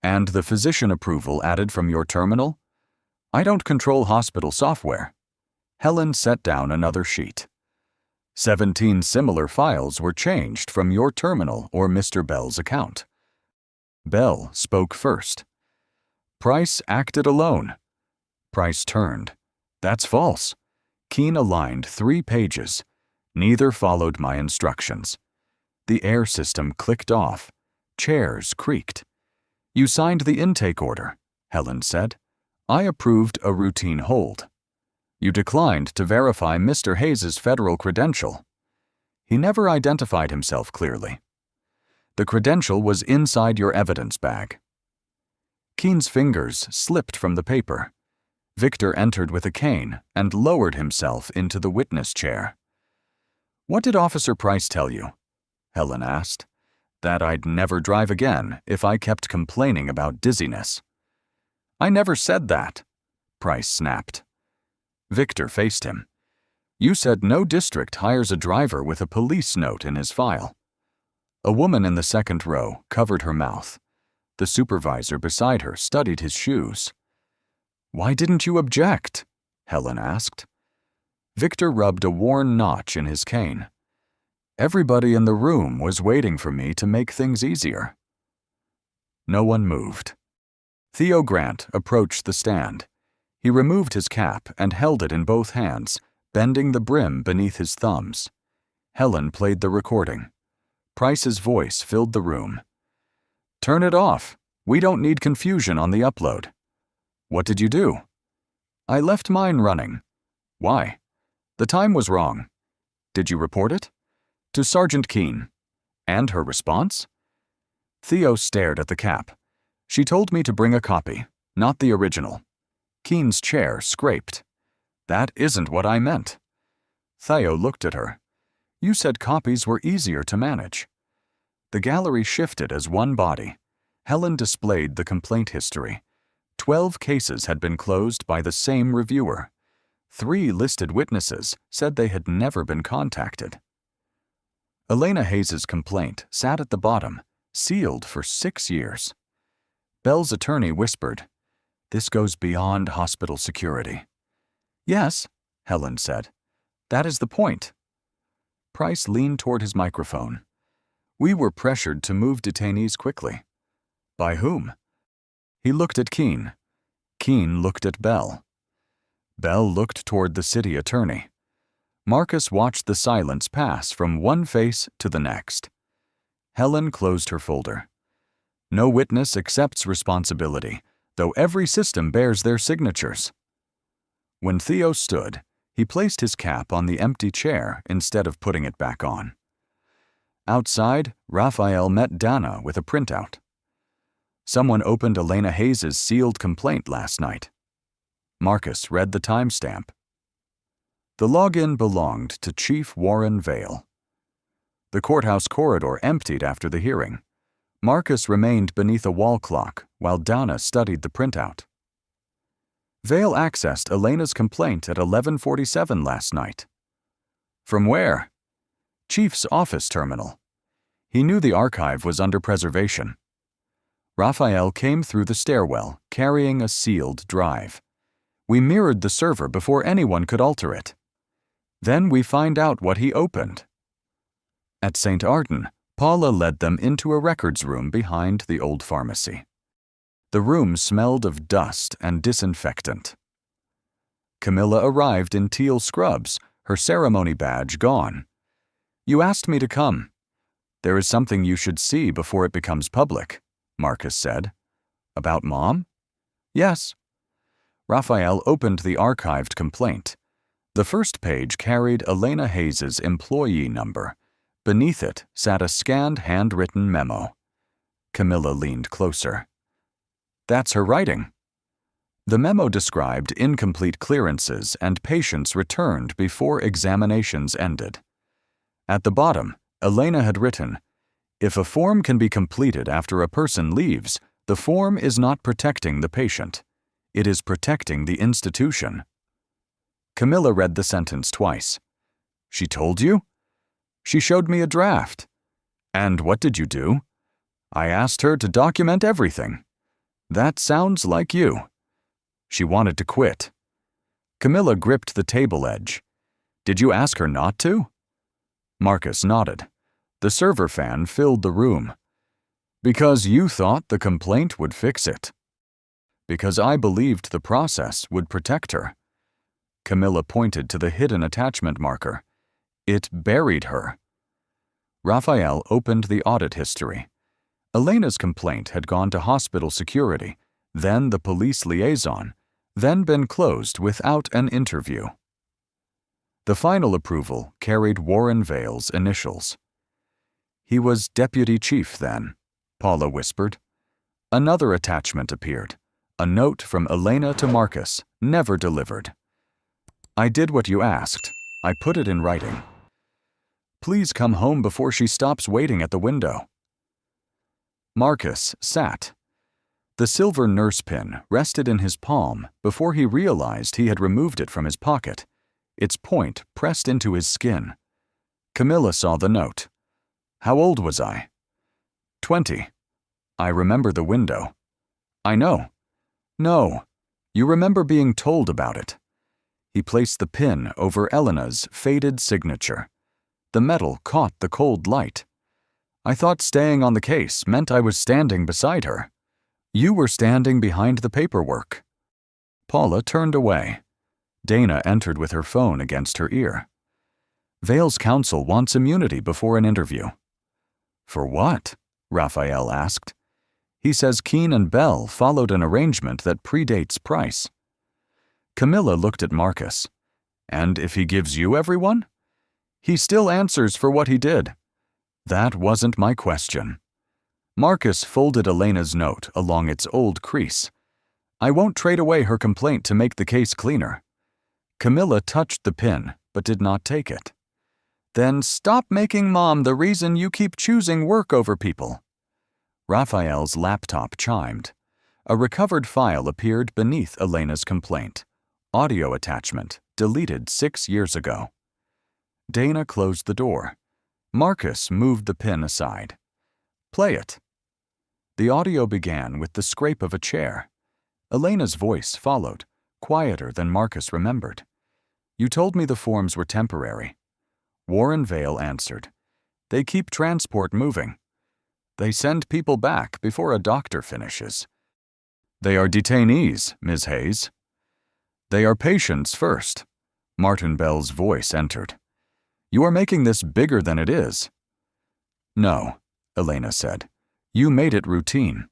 And the physician approval added from your terminal? I don't control hospital software. Helen set down another sheet. 17 similar files were changed from your terminal or Mr. Bell's account. Bell spoke first. Price acted alone. Price turned. That's false. Keene aligned 3 pages. Neither followed my instructions. The air system clicked off. Chairs creaked. You signed the intake order, Helen said. I approved a routine hold. You declined to verify Mr. Hayes's federal credential. He never identified himself clearly. The credential was inside your evidence bag. Keen's fingers slipped from the paper. Victor entered with a cane and lowered himself into the witness chair. "What did Officer Price tell you?" Helen asked. "That I'd never drive again if I kept complaining about dizziness." "I never said that," Price snapped. Victor faced him. "You said no district hires a driver with a police note in his file." A woman in the second row covered her mouth. The supervisor beside her studied his shoes. "Why didn't you object?" Helen asked. Victor rubbed a worn notch in his cane. "Everybody in the room was waiting for me to make things easier." No one moved. Theo Grant approached the stand. He removed his cap and held it in both hands, bending the brim beneath his thumbs. Helen played the recording. Price's voice filled the room. "Turn it off. We don't need confusion on the upload." "What did you do?" "I left mine running." "Why?" "The time was wrong." "Did you report it?" "To Sergeant Keen." "And her response?" Theo stared at the cap. "She told me to bring a copy, not the original." Keen's chair scraped. "That isn't what I meant." Theo looked at her. "You said copies were easier to manage." The gallery shifted as one body. Helen displayed the complaint history. 12 cases had been closed by the same reviewer. 3 listed witnesses said they had never been contacted. Elena Hayes' complaint sat at the bottom, sealed for 6 years. Bell's attorney whispered, "This goes beyond hospital security." "Yes," Helen said. "That is the point." Price leaned toward his microphone. "We were pressured to move detainees quickly." "By whom?" He looked at Keen. Keen looked at Bell. Bell looked toward the city attorney. Marcus watched the silence pass from one face to the next. Helen closed her folder. "No witness accepts responsibility, though every system bears their signatures." When Theo stood, he placed his cap on the empty chair instead of putting it back on. Outside, Raphael met Dana with a printout. "Someone opened Elena Hayes' sealed complaint last night." Marcus read the timestamp. The login belonged to Chief Warren Vale. The courthouse corridor emptied after the hearing. Marcus remained beneath a wall clock while Dana studied the printout. Vale accessed Elena's complaint at 11:47 last night. From where? Chief's office terminal. He knew the archive was under preservation. Raphael came through the stairwell, carrying a sealed drive. We mirrored the server before anyone could alter it. Then we find out what he opened. At Saint Arden, Paula led them into a records room behind the old pharmacy. The room smelled of dust and disinfectant. Camilla arrived in teal scrubs, her ceremony badge gone. "You asked me to come." "There is something you should see before it becomes public," Marcus said. "About Mom?" "Yes." Raphael opened the archived complaint. The first page carried Elena Hayes' employee number. Beneath it sat a scanned handwritten memo. Camilla leaned closer. "That's her writing." The memo described incomplete clearances and patients returned before examinations ended. At the bottom, Elena had written, "If a form can be completed after a person leaves, the form is not protecting the patient. It is protecting the institution." Camilla read the sentence twice. "She told you?" "She showed me a draft." "And what did you do?" "I asked her to document everything." "That sounds like you." "She wanted to quit." Camilla gripped the table edge. "Did you ask her not to?" Marcus nodded. The server fan filled the room. "Because you thought the complaint would fix it." "Because I believed the process would protect her." Camilla pointed to the hidden attachment marker. "It buried her." Raphael opened the audit history. Elena's complaint had gone to hospital security, then the police liaison, then been closed without an interview. The final approval carried Warren Vale's initials. He was deputy chief then, Paula whispered. Another attachment appeared, a note from Elena to Marcus, never delivered. I did what you asked. I put it in writing. Please come home before she stops waiting at the window. Marcus sat. The silver nurse pin rested in his palm before he realized he had removed it from his pocket, its point pressed into his skin. Camilla saw the note. How old was I? 20. I remember the window. I know. No. You remember being told about it. He placed the pin over Elena's faded signature. The metal caught the cold light. I thought staying on the case meant I was standing beside her. You were standing behind the paperwork. Paula turned away. Dana entered with her phone against her ear. Vale's counsel wants immunity before an interview. For what? Raphael asked. He says Keene and Bell followed an arrangement that predates Price. Camilla looked at Marcus. And if he gives you everyone? He still answers for what he did. That wasn't my question. Marcus folded Elena's note along its old crease. I won't trade away her complaint to make the case cleaner. Camilla touched the pin, but did not take it. Then stop making Mom the reason you keep choosing work over people. Raphael's laptop chimed. A recovered file appeared beneath Elena's complaint. Audio attachment, deleted 6 years ago. Dana closed the door. Marcus moved the pin aside. Play it. The audio began with the scrape of a chair. Elena's voice followed, quieter than Marcus remembered. You told me the forms were temporary. Warren Vale answered. They keep transport moving. They send people back before a doctor finishes. They are detainees, Ms. Hayes. They are patients first. Martin Bell's voice entered. You are making this bigger than it is. No, Elena said. You made it routine.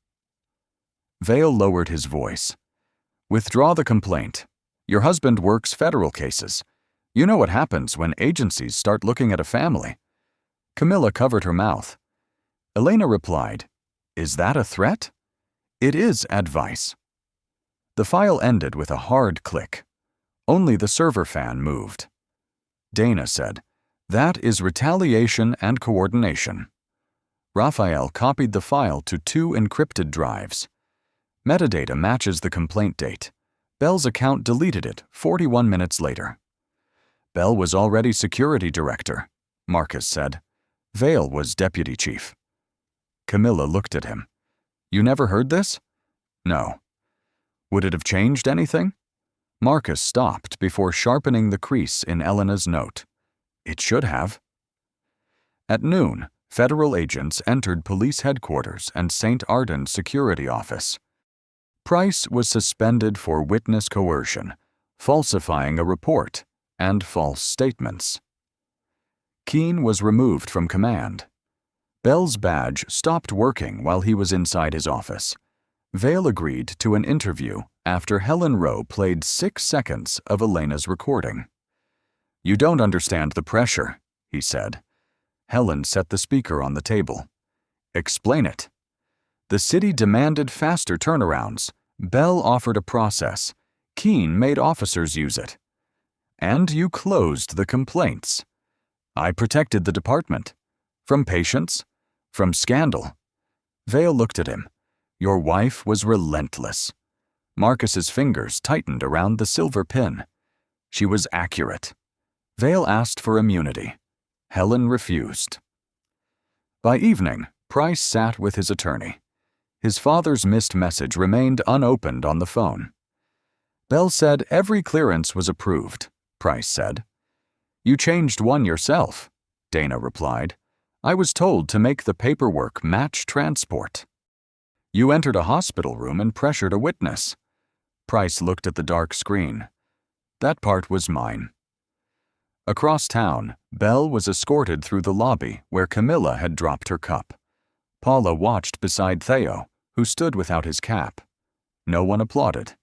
Vale lowered his voice. Withdraw the complaint. Your husband works federal cases. You know what happens when agencies start looking at a family. Camilla covered her mouth. Elena replied, Is that a threat? It is advice. The file ended with a hard click. Only the server fan moved. Dana said, That is retaliation and coordination. Raphael copied the file to 2 encrypted drives. Metadata matches the complaint date. Bell's account deleted it 41 minutes later. Bell was already security director, Marcus said. Vale was deputy chief. Camilla looked at him. You never heard this? No. Would it have changed anything? Marcus stopped before sharpening the crease in Elena's note. It should have. At noon, federal agents entered police headquarters and Saint Arden security office. Price was suspended for witness coercion, falsifying a report, and false statements. Keene was removed from command. Bell's badge stopped working while he was inside his office. Vale agreed to an interview after Helen Rowe played 6 seconds of Elena's recording. You don't understand the pressure, he said. Helen set the speaker on the table. Explain it. The city demanded faster turnarounds. Bell offered a process. Keene made officers use it. And you closed the complaints. I protected the department. From patients. From scandal. Vale looked at him. Your wife was relentless. Marcus's fingers tightened around the silver pin. She was accurate. Vale asked for immunity. Helen refused. By evening, Price sat with his attorney. His father's missed message remained unopened on the phone. Bell said every clearance was approved, Price said. You changed one yourself, Dana replied. I was told to make the paperwork match transport. You entered a hospital room and pressured a witness. Price looked at the dark screen. That part was mine. Across town, Bell was escorted through the lobby where Camilla had dropped her cup. Paula watched beside Theo, who stood without his cap. No one applauded.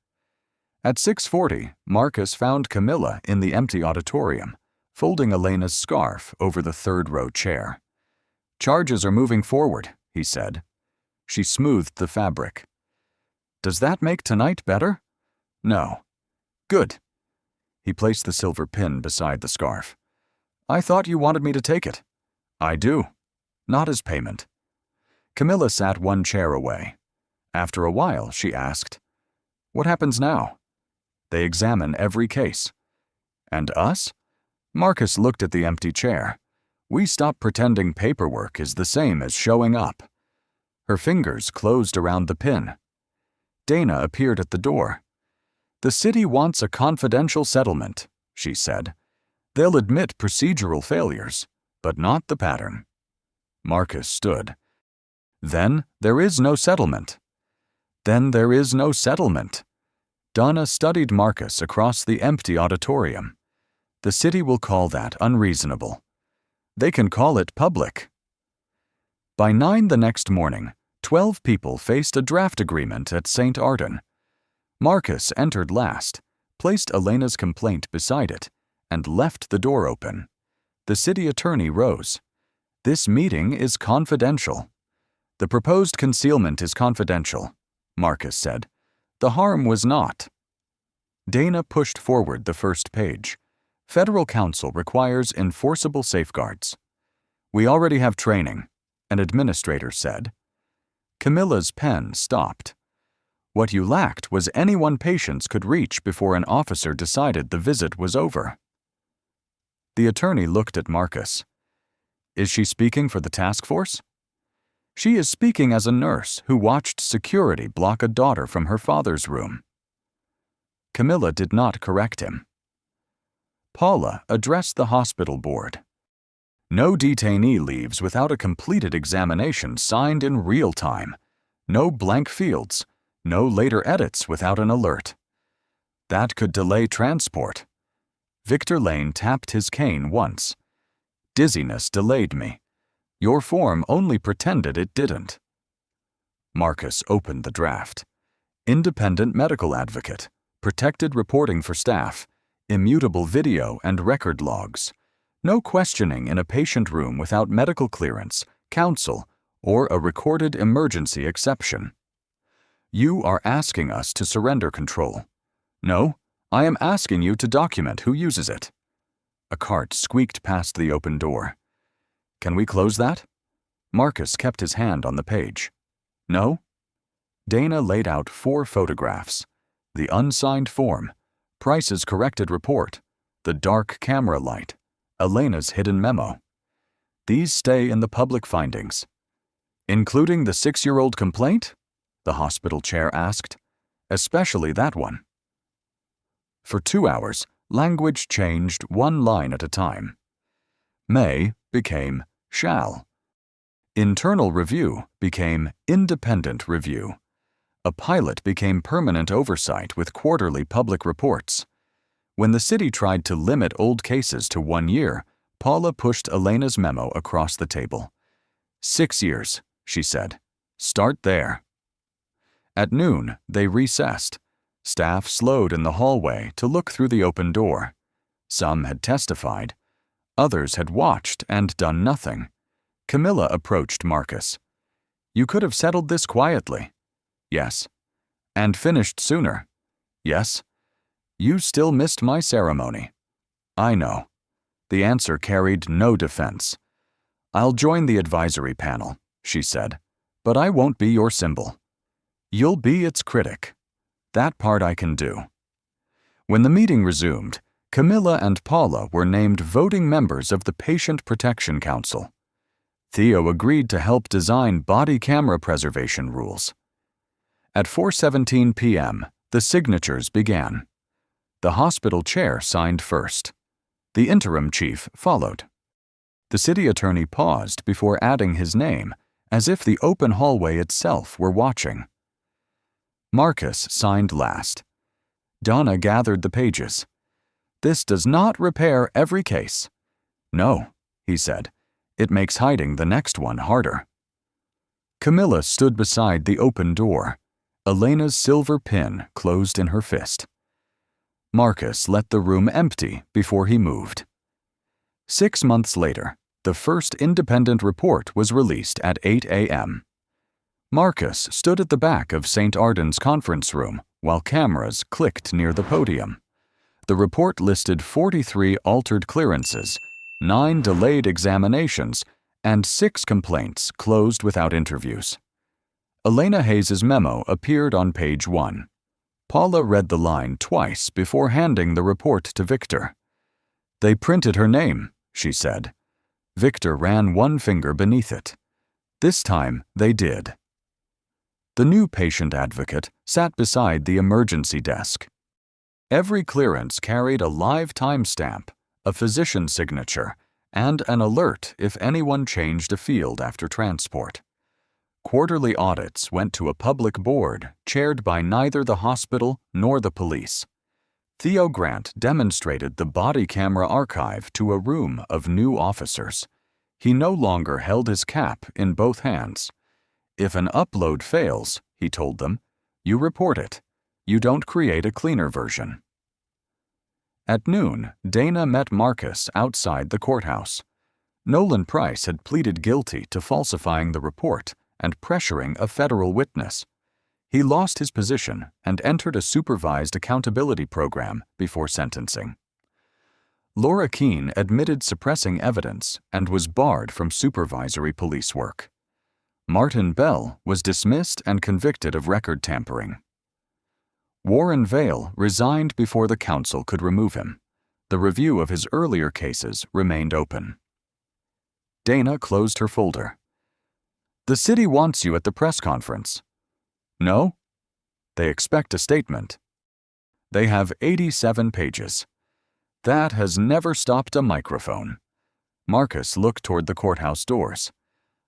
At 6:40, Marcus found Camilla in the empty auditorium, folding Elena's scarf over the third-row chair. Charges are moving forward, he said. She smoothed the fabric. Does that make tonight better? No. Good. He placed the silver pin beside the scarf. I thought you wanted me to take it. I do. Not as payment. Camilla sat one chair away. After a while, she asked, What happens now? They examine every case. And us? Marcus looked at the empty chair. We stop pretending paperwork is the same as showing up. Her fingers closed around the pin. Dana appeared at the door. The city wants a confidential settlement, she said. They'll admit procedural failures, but not the pattern. Marcus stood. Then there is no settlement. Then there is no settlement. Donna studied Marcus across the empty auditorium. The city will call that unreasonable. They can call it public. By 9 the next morning, 12 people faced a draft agreement at Saint Arden. Marcus entered last, placed Elena's complaint beside it, and left the door open. The city attorney rose. This meeting is confidential. The proposed concealment is confidential, Marcus said. The harm was not. Dana pushed forward the first page. Federal counsel requires enforceable safeguards. We already have training, an administrator said. Camilla's pen stopped. What you lacked was anyone patients could reach before an officer decided the visit was over. The attorney looked at Marcus. Is she speaking for the task force? She is speaking as a nurse who watched security block a daughter from her father's room. Camilla did not correct him. Paula addressed the hospital board. No detainee leaves without a completed examination signed in real time. No blank fields. No later edits without an alert. That could delay transport. Victor Lane tapped his cane once. Dizziness delayed me. Your form only pretended it didn't. Marcus opened the draft. Independent medical advocate. Protected reporting for staff. Immutable video and record logs. No questioning in a patient room without medical clearance, counsel, or a recorded emergency exception. You are asking us to surrender control. No, I am asking you to document who uses it. A cart squeaked past the open door. Can we close that? Marcus kept his hand on the page. No? Dana laid out 4 photographs. The unsigned form, Price's corrected report, the dark camera light, Elena's hidden memo. These stay in the public findings. Including the 6-year-old complaint? The hospital chair asked. Especially that one. For 2 hours, language changed one line at a time. May became shall. Internal review became independent review. A pilot became permanent oversight with quarterly public reports. When the city tried to limit old cases to 1 year, Paula pushed Elena's memo across the table. 6 years, she said. Start there. At noon, they recessed. Staff slowed in the hallway to look through the open door. Some had testified. Others had watched and done nothing. Camilla approached Marcus. You could have settled this quietly. Yes. And finished sooner. Yes. You still missed my ceremony. I know. The answer carried no defense. I'll join the advisory panel, she said, but I won't be your symbol. You'll be its critic. That part I can do. When the meeting resumed, Camilla and Paula were named voting members of the Patient Protection Council. Theo agreed to help design body camera preservation rules. At 4:17 p.m., the signatures began. The hospital chair signed first. The interim chief followed. The city attorney paused before adding his name, as if the open hallway itself were watching. Marcus signed last. Donna gathered the pages. This does not repair every case. No, he said. It makes hiding the next one harder. Camilla stood beside the open door. Elena's silver pin closed in her fist. Marcus let the room empty before he moved. 6 months later, The first independent report was released at 8 a.m. Marcus stood at the back of Saint Arden's conference room while cameras clicked near the podium. The report listed 43 altered clearances, 9 delayed examinations, and 6 complaints closed without interviews. Elena Hayes' memo appeared on page 1. Paula read the line twice before handing the report to Victor. "They printed her name," she said. Victor ran one finger beneath it. This time they did. The new patient advocate sat beside the emergency desk. Every clearance carried a live timestamp, a physician's signature, and an alert if anyone changed a field after transport. Quarterly audits went to a public board chaired by neither the hospital nor the police. Theo Grant demonstrated the body camera archive to a room of new officers. He no longer held his cap in both hands. If an upload fails, he told them, you report it. You don't create a cleaner version. At noon, Dana met Marcus outside the courthouse. Nolan Price had pleaded guilty to falsifying the report and pressuring a federal witness. He lost his position and entered a supervised accountability program before sentencing. Laura Keene admitted suppressing evidence and was barred from supervisory police work. Martin Bell was dismissed and convicted of record tampering. Warren Vale resigned before the council could remove him. The review of his earlier cases remained open. Dana closed her folder. "The city wants you at the press conference." "No?" "They expect a statement." "They have 87 pages. That has never stopped a microphone." Marcus looked toward the courthouse doors.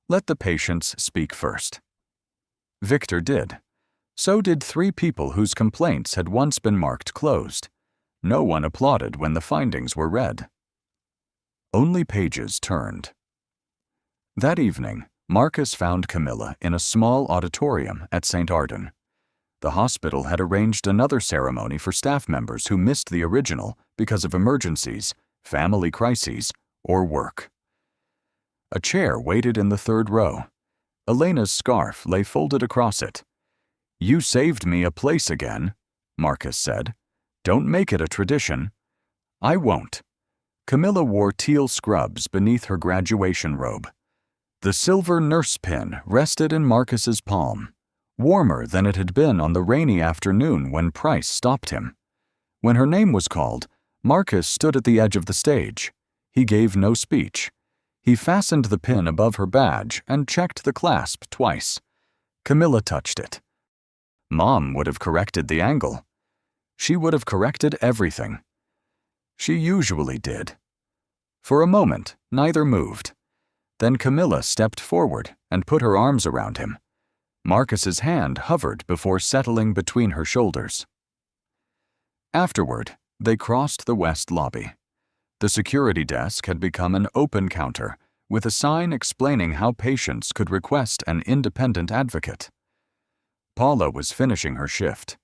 "Let the patients speak first." Victor did. So did 3 people whose complaints had once been marked closed. No one applauded when the findings were read. Only pages turned. That evening, Marcus found Camilla in a small auditorium at Saint Arden. The hospital had arranged another ceremony for staff members who missed the original because of emergencies, family crises, or work. A chair waited in the 3rd row. Elena's scarf lay folded across it. "You saved me a place again," Marcus said. "Don't make it a tradition." "I won't." Camilla wore teal scrubs beneath her graduation robe. The silver nurse pin rested in Marcus's palm, warmer than it had been on the rainy afternoon when Price stopped him. When her name was called, Marcus stood at the edge of the stage. He gave no speech. He fastened the pin above her badge and checked the clasp twice. Camilla touched it. Mom would have corrected the angle. She would have corrected everything. She usually did. For a moment, neither moved. Then Camilla stepped forward and put her arms around him. Marcus's hand hovered before settling between her shoulders. Afterward, they crossed the west lobby. The security desk had become an open counter with a sign explaining how patients could request an independent advocate. Paula was finishing her shift.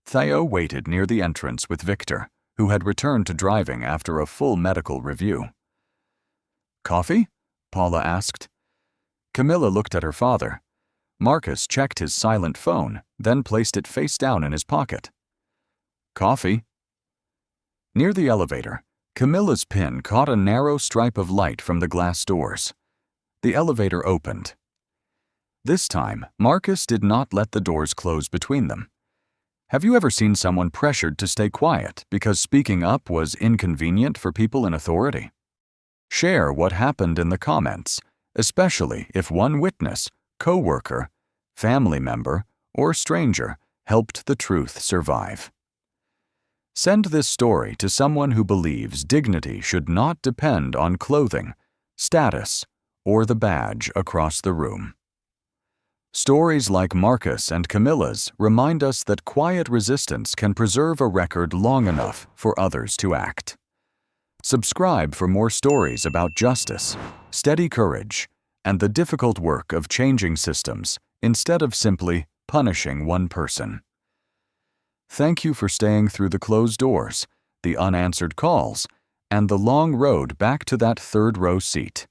Theo waited near the entrance with Victor, who had returned to driving after a full medical review. "Coffee?" Paula asked. Camilla looked at her father. Marcus checked his silent phone, then placed it face down in his pocket. "Coffee?" Near the elevator, Camilla's pin caught a narrow stripe of light from the glass doors. The elevator opened. This time, Marcus did not let the doors close between them. Have you ever seen someone pressured to stay quiet because speaking up was inconvenient for people in authority? Share what happened in the comments, especially if one witness, co-worker, family member, or stranger helped the truth survive. Send this story to someone who believes dignity should not depend on clothing, status, or the badge across the room. Stories like Marcus and Camilla's remind us that quiet resistance can preserve a record long enough for others to act. Subscribe for more stories about justice, steady courage, and the difficult work of changing systems instead of simply punishing one person. Thank you for staying through the closed doors, the unanswered calls, and the long road back to that 3rd row seat.